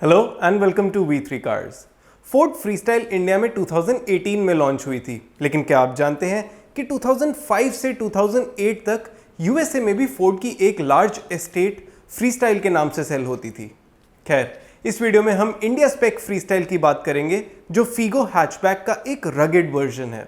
Hello and welcome to V3 cars. Ford Freestyle India में 2018 में launch हुई थी, लेकिन क्या आप जानते हैं कि 2005 से 2008 तक यूएसए में भी फोर्ड की एक लार्ज एस्टेट फ्रीस्टाइल के नाम से सेल होती थी। खैर, इस वीडियो में हम इंडिया स्पेक फ्रीस्टाइल की बात करेंगे, जो फीगो हैचबैक का एक रगेड वर्जन है।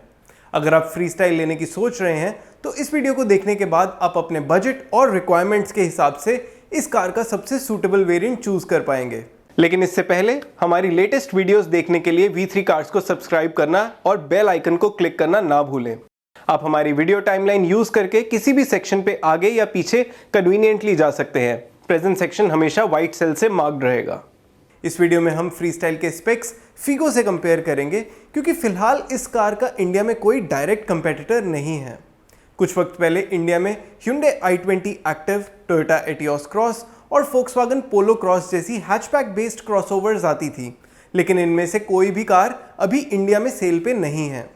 अगर आप फ्रीस्टाइल लेने की सोच रहे हैं तो इस वीडियो को देखने के बाद आप अपने बजट और रिक्वायरमेंट्स के हिसाब से इस कार का सबसे सूटेबल वेरिएंट चूज कर पाएंगे। लेकिन इससे पहले हमारी लेटेस्ट वीडियोस देखने के लिए V3 कार्स को सब्सक्राइब करना और बेल आइकन को क्लिक करना ना भूलें। आप हमारी वीडियो टाइमलाइन यूज करके किसी भी सेक्शन पे आगे या पीछे कन्वीनियंटली जा सकते हैं। प्रेजेंट सेक्शन हमेशा व्हाइट सेल से मार्क्ड रहेगा। इस वीडियो में हम फ्रीस्टाइल के स्पेक्स फीगो से कंपेयर करेंगे, क्योंकि फिलहाल इस कार का इंडिया में कोई डायरेक्ट कंपेटिटर नहीं है। कुछ वक्त पहले इंडिया में Hyundai i20 active, Toyota Etios cross और Volkswagen पोलो क्रॉस जैसी हैचबैक बेस्ड क्रॉसओवर्स आती थी, लेकिन इनमें से कोई भी कार अभी इंडिया में सेल पे नहीं है।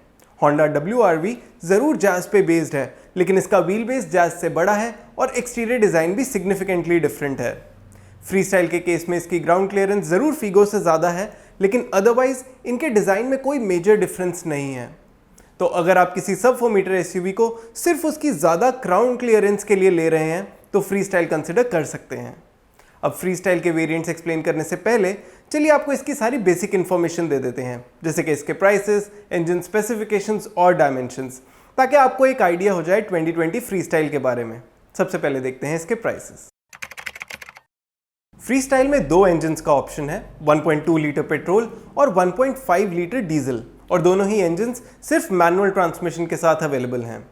Honda WRV जरूर जैज पे बेस्ड है, लेकिन इसका व्हील बेस जैज से बड़ा है और एक्सटीरियर डिजाइन भी सिग्निफिकेंटली डिफरेंट है। फ्रीस्टाइल के केस में इसकी ग्राउंड क्लियरेंस जरूर फीगो से ज़्यादा है, लेकिन अदरवाइज इनके डिज़ाइन में कोई मेजर डिफरेंस नहीं है। तो अगर आप किसी सब 4 मीटर एसयूवी को सिर्फ उसकी ज़्यादा ग्राउंड क्लियरेंस के लिए ले रहे हैं तो फ्रीस्टाइल कंसिडर कर सकते हैं। अब फ्रीस्टाइल के वेरिएंट्स एक्सप्लेन करने से पहले चलिए आपको इसकी सारी बेसिक इन्फॉर्मेशन दे देते हैं, जैसे कि इसके प्राइसेस, इंजन स्पेसिफिकेशंस और डायमेंशंस, ताकि आपको एक आइडिया हो जाए 2020 फ्रीस्टाइल के बारे में। सबसे पहले देखते हैं इसके प्राइसेस। फ्रीस्टाइल में 2 इंजन्स का ऑप्शन है, 1.2 लीटर पेट्रोल और 1.5 लीटर डीजल, और दोनों ही इंजन्स सिर्फ मैनुअल ट्रांसमिशन के साथ अवेलेबल हैं।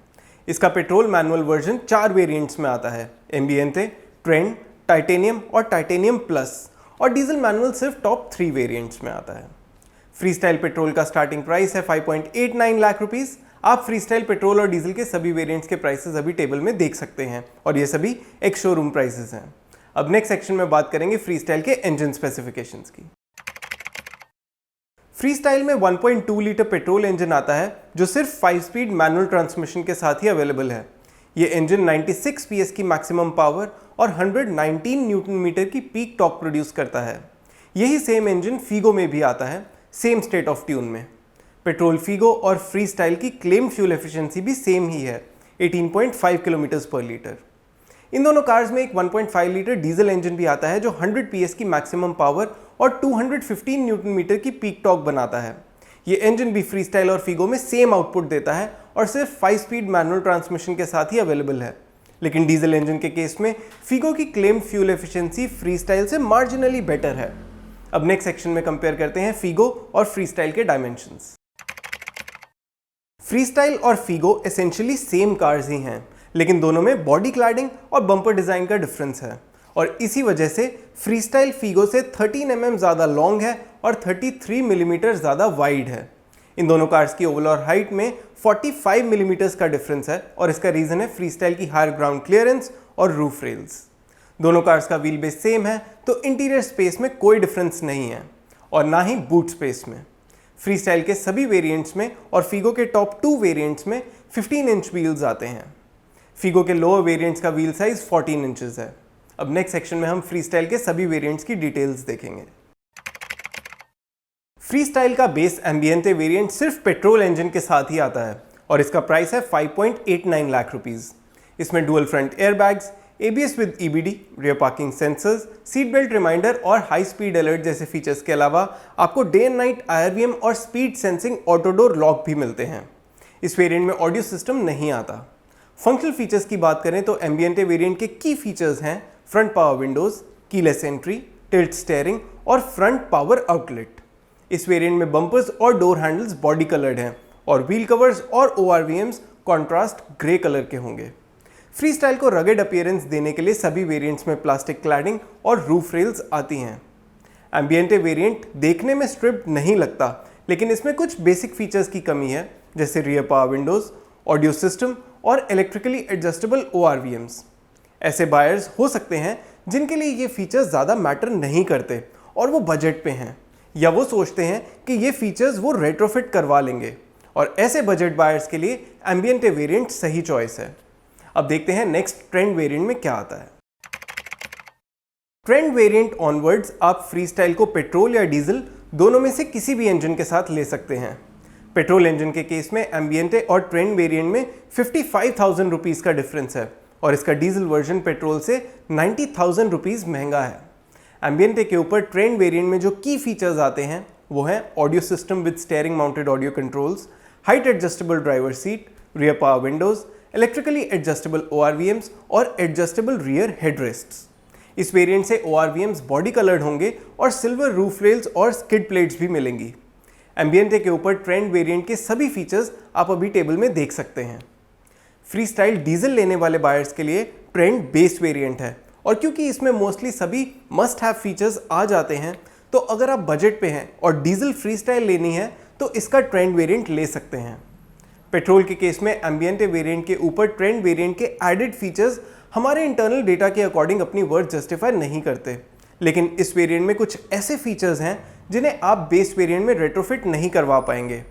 इसका पेट्रोल मैनुअल वर्जन 4 वेरिएंट्स में आता है, एम्बिएंटे, ट्रेंड, टाइटेनियम और टाइटेनियम प्लस, और डीजल मैनुअल सिर्फ टॉप 3 वेरिएंट्स में आता है। फ्रीस्टाइल पेट्रोल का स्टार्टिंग प्राइस है 5.89 लाख रुपीस। आप फ्रीस्टाइल पेट्रोल और डीजल के सभी वेरिएंट्स के प्राइसेस अभी टेबल में देख सकते हैं, और ये सभी एक शोरूम प्राइसेस हैं। अब नेक्स्ट सेक्शन में बात करेंगे फ्रीस्टाइल के इंजन स्पेसिफिकेशंस की। फ्रीस्टाइल में 1.2 लीटर पेट्रोल इंजन आता है, जो सिर्फ 5 स्पीड मैनुअल ट्रांसमिशन के साथ ही अवेलेबल है। ये इंजन 96 PS की मैक्सिमम पावर और 119 न्यूटन मीटर की पीक टॉर्क प्रोड्यूस करता है। यही सेम इंजन फीगो में भी आता है, सेम स्टेट ऑफ ट्यून में। पेट्रोल फीगो और फ्रीस्टाइल की क्लेम फ्यूल एफिशिएंसी भी सेम ही है, 18.5 किलोमीटर्स पर लीटर। इन दोनों कार्स में एक 1.5 लीटर डीजल इंजन भी आता है, जो 100 PS की मैक्सिमम पावर और 215 न्यूटन मीटर की पीक टॉर्क बनाता है। ये इंजन भी फ्रीस्टाइल और फीगो में सेम आउटपुट देता है और सिर्फ 5 स्पीड मैनुअल ट्रांसमिशन के साथ ही अवेलेबल है। लेकिन डीजल इंजन के केस में फीगो की क्लेम फ्यूल एफिशिएंसी फ्रीस्टाइल से मार्जिनली बेटर है। अब नेक्स्ट सेक्शन में कंपेयर करते हैं फीगो और फ्रीस्टाइल के डायमेंशंस। फ्रीस्टाइल और फीगो एसेंशियली सेम कार्स ही हैं, लेकिन दोनों में बॉडी क्लैडिंग और बम्पर डिजाइन का डिफरेंस है, और इसी वजह से फ्रीस्टाइल फीगो से 13 mm ज़्यादा लॉन्ग है और 33 मिलीमीटर ज़्यादा वाइड है। इन दोनों कार्स की ओवरऑल हाइट में 45 मिलीमीटर्स का डिफरेंस है, और इसका रीज़न है फ्रीस्टाइल की हायर ग्राउंड क्लियरेंस और रूफ रेल्स। दोनों कार्स का व्हील बेस सेम है, तो इंटीरियर स्पेस में कोई डिफरेंस नहीं है, और ना ही बूट स्पेस में। फ्रीस्टाइल के सभी वेरिएंट्स में और फीगो के टॉप 2 वेरिएंट्स में 15 इंच व्हील्स आते हैं। फीगो के लोअर वेरिएंट्स का व्हील साइज 14 इंचेस है। अब नेक्स्ट सेक्शन में हम फ्रीस्टाइल के सभी वेरिएंट्स की डिटेल्स देखेंगे। फ्रीस्टाइल का बेस एम्बिएंटे वेरिएंट सिर्फ पेट्रोल इंजन के साथ ही आता है, और इसका प्राइस है 5.89 लाख रुपीस। इसमें dual front airbags, ABS with EBD, rear parking sensors, seat belt reminder और हाई स्पीड अलर्ट जैसे फीचर्स के अलावा आपको डे एंड नाइट IRVM और speed sensing auto door lock भी मिलते हैं। इस वेरिएंट में ऑडियो सिस्टम नहीं आता। फंक्शनल फीचर्स की बात करें तो एम्बिएंटे वेरिएंट के की फीचर्स हैं front power Windows, keyless entry, tilt steering और फ्रंट पावर आउटलेट। इस वेरिएंट में बम्पर्स और डोर हैंडल्स बॉडी कलर्ड हैं, और व्हील कवर्स और ORVMs कॉन्ट्रास्ट ग्रे कलर के होंगे। फ्रीस्टाइल को रगेड अपीयरेंस देने के लिए सभी वेरिएंट्स में प्लास्टिक क्लैडिंग और रूफ रेल्स आती हैं। एम्बिएंटे वेरिएंट देखने में स्ट्रिप्ड नहीं लगता, लेकिन इसमें कुछ बेसिक फीचर्स की कमी है, जैसे rear power Windows, audio system और इलेक्ट्रिकली एडजस्टेबल ORVMs। ऐसे बायर्स हो सकते हैं जिनके लिए ये फीचर्स ज़्यादा मैटर नहीं करते और वो बजट पे हैं, या वो सोचते हैं कि ये फीचर्स वो रेट्रोफिट करवा लेंगे, और ऐसे बजट बायर्स के लिए एम्बिएंटे वेरिएंट सही चॉइस है। अब देखते हैं नेक्स्ट ट्रेंड वेरिएंट में क्या आता है। ट्रेंड वेरिएंट ऑनवर्ड्स आप फ्री स्टाइल को पेट्रोल या डीजल दोनों में से किसी भी इंजन के साथ ले सकते हैं। पेट्रोल इंजन के केस में एम्बिएंटे और ट्रेंड वेरिएंट में 55,000 रुपीज़ का डिफरेंस है और इसका डीजल वर्जन पेट्रोल से 90,000 रुपीज़ महंगा है। एम्बिएंटे के ऊपर ट्रेंड वेरिएंट में जो की फीचर्स आते हैं वो हैं audio system with steering mounted audio controls, height adjustable driver seat, rear power Windows, electrically adjustable ORVMs और एडजस्टेबल रियर हेडरेस्ट्स। इस वेरिएंट से ORVMs बॉडी कलर्ड होंगे और सिल्वर रूफ रेल्स और स्किड प्लेट्स भी मिलेंगी। एम्बिएंटे के ऊपर ट्रेंड वेरिएंट के सभी फीचर्स आप अभी टेबल में देख सकते हैं। फ्री स्टाइल डीजल लेने वाले बायर्स के लिए ट्रेंड बेस वेरिएंट है और क्योंकि इसमें मोस्टली सभी मस्ट हैव फीचर्स आ जाते हैं तो अगर आप बजट पे हैं और डीजल फ्री स्टाइल लेनी है तो इसका ट्रेंड वेरिएंट ले सकते हैं। पेट्रोल के केस में एम्बिएंटे वेरिएंट के ऊपर ट्रेंड वेरिएंट के एडेड फीचर्स हमारे इंटरनल डेटा के अकॉर्डिंग अपनी वर्थ जस्टिफाई नहीं करते, लेकिन इस वेरिएंट में कुछ ऐसे फीचर्स हैं जिन्हें आप बेस वेरिएंट में रेट्रोफिट नहीं करवा पाएंगे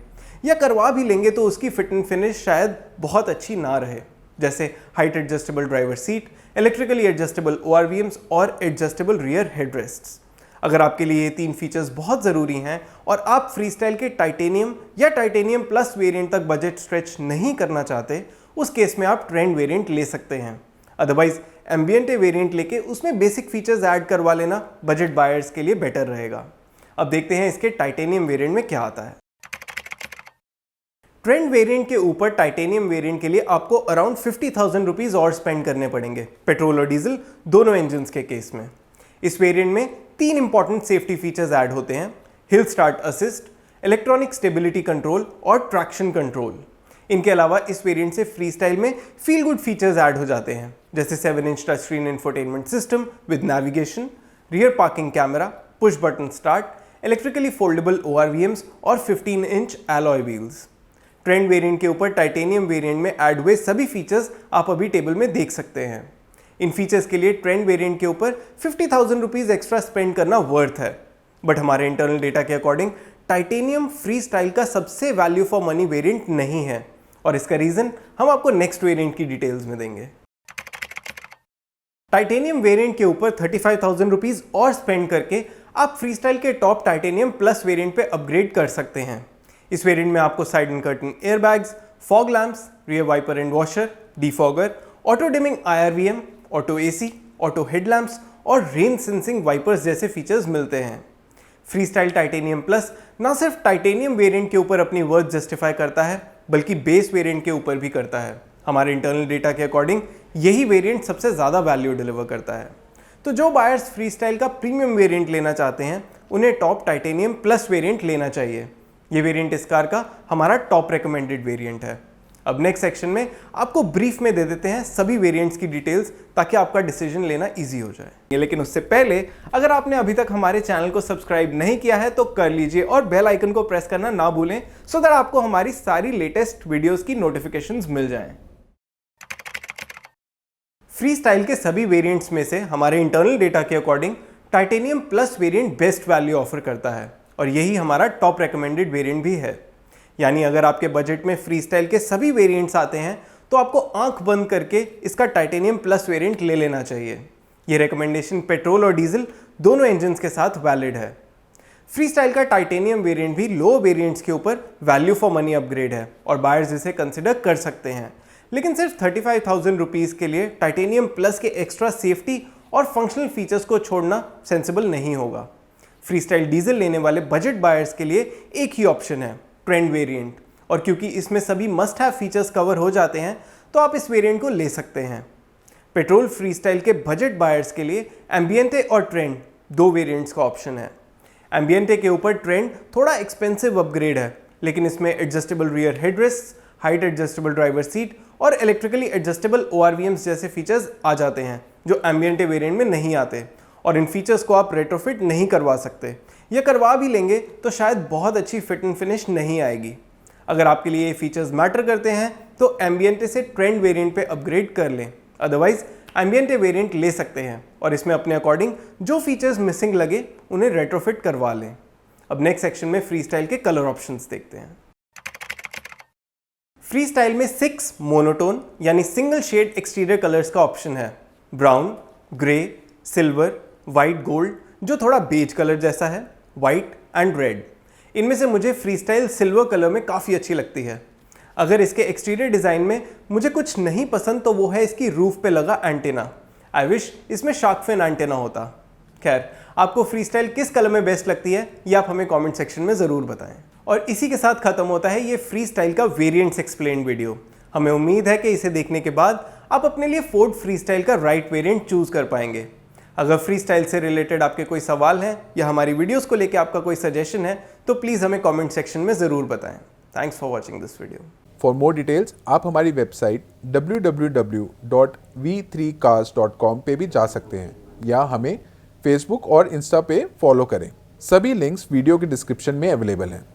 या करवा भी लेंगे तो उसकी फिट एंड फिनिश शायद बहुत अच्छी ना रहे, जैसे height adjustable driver seat, electrically adjustable ORVMs और एडजस्टेबल रियर हेडरेस्ट्स। अगर आपके लिए ये 3 फीचर्स बहुत ज़रूरी हैं और आप फ्री स्टाइल के टाइटेनियम या टाइटेनियम प्लस वेरिएंट तक बजट स्ट्रेच नहीं करना चाहते, उस केस में आप ट्रेंड वेरिएंट ले सकते हैं। अदरवाइज एम्बिएंटे वेरिएंट लेके उसमें बेसिक फीचर्स ऐड करवा लेना बजट बायर्स के लिए बेटर रहेगा। अब देखते हैं इसके टाइटेनियम वेरिएंट में क्या आता है। ट्रेंड वेरिएंट के ऊपर टाइटेनियम वेरिएंट के लिए आपको अराउंड 50,000 रुपीज़ और स्पेंड करने पड़ेंगे, पेट्रोल और डीजल दोनों इंजन्स के केस में। इस वेरिएंट में 3 इंपॉर्टेंट सेफ्टी फीचर्स ऐड होते हैं: hill start assist, electronic stability control और ट्रैक्शन कंट्रोल। इनके अलावा इस वेरिएंट से फ्री स्टाइल में फील गुड फीचर्स ऐड हो जाते हैं, जैसे 7-inch touch screen infotainment system with navigation, rear parking camera, push button start, electrically foldable ORVMs और 15-inch alloy wheels. Trend variant के ऊपर टाइटेनियम वेरिएंट में ऐड हुए सभी फीचर्स आप अभी टेबल में देख सकते हैं। इन फीचर्स के लिए ट्रेंड वेरिएंट के ऊपर 50,000 रुपीज़ एक्स्ट्रा स्पेंड करना वर्थ है, बट हमारे इंटरनल डेटा के अकॉर्डिंग टाइटेनियम फ्री स्टाइल का सबसे वैल्यू फॉर मनी वेरिएंट नहीं है और इसका रीज़न हम आपको नेक्स्ट वेरिएंट की डिटेल्स में देंगे। टाइटेनियम वेरिएंट के ऊपर 35,000 रुपीज़ और स्पेंड करके आप फ्री स्टाइल के टॉप टाइटेनियम प्लस वेरिएंट पे अपग्रेड कर सकते हैं। इस वेरिएंट में आपको side and curtain airbags, fog lamps, rear wiper and washer, defogger, auto dimming IRVM, auto AC, auto headlamps और रेन सेंसिंग वाइपर्स जैसे फीचर्स मिलते हैं। फ्री स्टाइल टाइटेनियम प्लस ना सिर्फ टाइटेनियम वेरिएंट के ऊपर अपनी वर्थ जस्टिफाई करता है बल्कि बेस वेरिएंट के ऊपर भी करता है। हमारे इंटरनल डेटा के अकॉर्डिंग यही वेरिएंट सबसे ज़्यादा वैल्यू डिलीवर करता है। तो जो बायर्स फ्री स्टाइल का प्रीमियम वेरिएंट लेना चाहते हैं उन्हें टॉप टाइटेनियम प्लस वेरिएंट लेना चाहिए। ये वेरिएंट इस कार का हमारा टॉप रिकमेंडेड वेरिएंट है। अब नेक्स्ट सेक्शन में आपको ब्रीफ में दे देते हैं सभी वेरिएंट्स की डिटेल्स ताकि आपका डिसीजन लेना इजी हो जाए। लेकिन उससे पहले अगर आपने अभी तक हमारे चैनल को सब्सक्राइब नहीं किया है तो कर लीजिए और बेल आइकन को प्रेस करना ना भूलें सो दैट आपको हमारी सारी लेटेस्ट वीडियोस की नोटिफिकेशंस मिल जाएं। फ्री स्टाइल के सभी वेरिएंट्स में से हमारे इंटरनल डेटा के according titanium plus variant best value offer करता है और यही हमारा टॉप रिकमेंडेड वेरिएंट भी है। यानी अगर आपके बजट में फ्री स्टाइल के सभी वेरिएंट्स आते हैं तो आपको आंख बंद करके इसका टाइटेनियम प्लस वेरिएंट ले लेना चाहिए। ये रिकमेंडेशन पेट्रोल और डीजल दोनों इंजन्स के साथ वैलिड है। फ्री स्टाइल का टाइटेनियम वेरिएंट भी लो वेरिएंट्स के ऊपर वैल्यू फॉर मनी अपग्रेड है और बायर्स इसे कंसिडर कर सकते हैं, लेकिन सिर्फ 35,000 रुपीज़ के लिए टाइटेनियम प्लस के एक्स्ट्रा सेफ्टी और फंक्शनल फीचर्स को छोड़ना सेंसिबल नहीं होगा। फ्री स्टाइल डीजल लेने वाले बजट बायर्स के लिए एक ही ऑप्शन है, ट्रेंड वेरिएंट, और क्योंकि इसमें सभी मस्ट हैव फीचर्स कवर हो जाते हैं तो आप इस वेरिएंट को ले सकते हैं। पेट्रोल फ्री स्टाइल के बजट बायर्स के लिए एम्बिएंटे और ट्रेंड 2 वेरिएंट्स का ऑप्शन है। एम्बिएंटे के ऊपर ट्रेंड थोड़ा एक्सपेंसिव अपग्रेड है, लेकिन इसमें adjustable rear headrest, height adjustable driver seat और इलेक्ट्रिकली एडजस्टेबल ORVMs जैसे फीचर्स आ जाते हैं जो एम्बिएंटे वेरिएंट में नहीं आते और इन फीचर्स को आप रेट्रोफिट नहीं करवा सकते या करवा भी लेंगे तो शायद बहुत अच्छी फिट एंड फिनिश नहीं आएगी। अगर आपके लिए ये फीचर्स मैटर करते हैं तो एम्बिएंटे से ट्रेंड वेरिएंट पे अपग्रेड कर लें, अदरवाइज एम्बिएंटे वेरिएंट ले सकते हैं और इसमें अपने अकॉर्डिंग जो फीचर्स मिसिंग लगे उन्हें रेट्रोफिट करवा लें। अब नेक्स्ट सेक्शन में फ्री स्टाइल के कलर ऑप्शंस देखते हैं। फ्री स्टाइल में 6 मोनोटोन यानी सिंगल शेड एक्सटीरियर कलर्स का ऑप्शन है: brown, grey, silver, white gold जो थोड़ा बेज कलर जैसा है, वाइट एंड रेड। इनमें से मुझे फ्रीस्टाइल सिल्वर कलर में काफ़ी अच्छी लगती है। अगर इसके एक्सटीरियर डिज़ाइन में मुझे कुछ नहीं पसंद तो वो है इसकी रूफ पे लगा एंटेना। आई विश इसमें शार्क फिन एंटेना होता। खैर, आपको फ्रीस्टाइल किस कलर में बेस्ट लगती है ये आप हमें कमेंट सेक्शन में ज़रूर बताएं। और इसी के साथ खत्म होता है ये फ्रीस्टाइल का वेरिएंट्स एक्सप्लेन वीडियो। हमें उम्मीद है कि इसे देखने के बाद आप अपने लिए फोर्ड फ्रीस्टाइल का राइट वेरिएंट चूज कर पाएंगे। अगर फ्रीस्टाइल से रिलेटेड आपके कोई सवाल हैं या हमारी वीडियोस को लेकर आपका कोई सजेशन है तो प्लीज़ हमें कमेंट सेक्शन में ज़रूर बताएं। Thanks for watching this video. For more details आप हमारी वेबसाइट www.v3cars.com पे भी जा सकते हैं या हमें फेसबुक और इंस्टा पे फॉलो करें। सभी लिंक्स वीडियो के डिस्क्रिप्शन में अवेलेबल हैं।